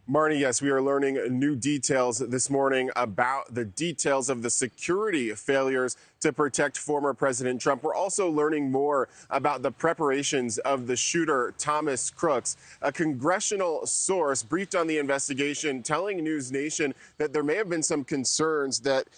Marni, yes, we are learning new details this morning about the details of the security failures to protect former President Trump. We're also learning more about the preparations of the shooter, Thomas Crooks. A congressional source briefed on the investigation, telling NewsNation that there may have been some concerns that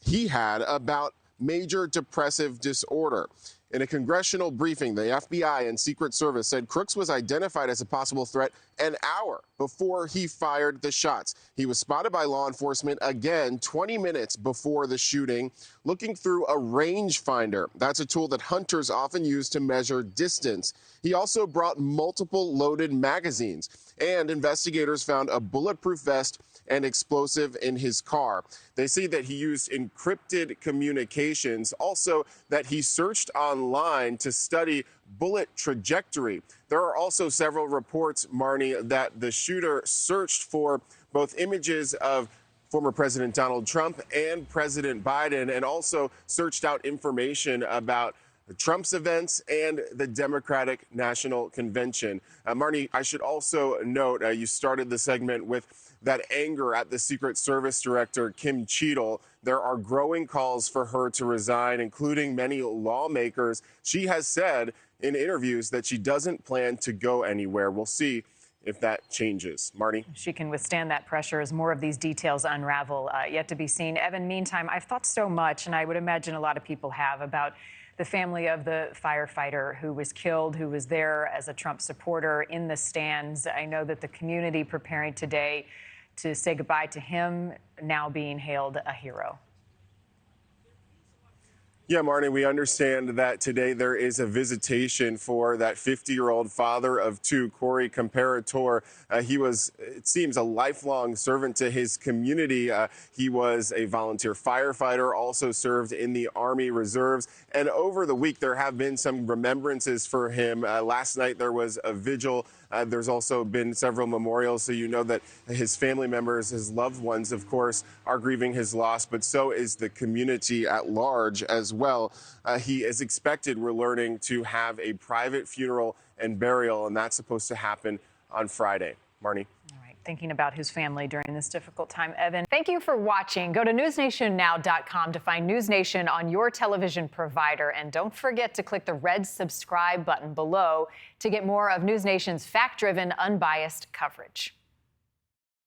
he had about major depressive disorder. In a congressional briefing, the FBI and Secret Service said Crooks was identified as a possible threat an hour before he fired the shots. He was spotted by law enforcement again 20 minutes before the shooting, looking through a rangefinder. That's a tool that hunters often use to measure distance. He also brought multiple loaded magazines, and investigators found a bulletproof vest and explosive in his car. They say that he used encrypted communications, also that he searched online to study bullet trajectory. There are also several reports, Marni, that the shooter searched for both images of former President Donald Trump and President Biden, and also searched out information about Trump's events and the Democratic National Convention. Marni, I should also note, you started the segment with that anger at the Secret Service Director, Kim Cheadle. There are growing calls for her to resign, including many lawmakers. She has said in interviews that she doesn't plan to go anywhere. We'll see if that changes. Marni? She can withstand that pressure as more of these details unravel. Yet to be seen. Evan, meantime, I've thought so much, and I would imagine a lot of people have, about the family of the firefighter who was killed, who was there as a Trump supporter in the stands. I know that the community preparing today to say goodbye to him, now being hailed a hero. Yeah, Marni, we understand that today there is a visitation for that 50-year-old father of two, Corey Comparator. He was, it seems, a lifelong servant to his community. He was a volunteer firefighter, also served in the Army Reserves. And over the week, there have been some remembrances for him. Last night, there was a vigil. There's also been several memorials, so you know that his family members, his loved ones, of course, are grieving his loss, but so is the community at large as well. He is expected, we're learning, to have a private funeral and burial, and that's supposed to happen on Friday. Marni? All right, thinking about his family during this difficult time. Evan, thank you for watching. Go to newsnationnow.com to find NewsNation on your television provider. And don't forget to click the red subscribe button below to get more of NewsNation's fact-driven, unbiased coverage.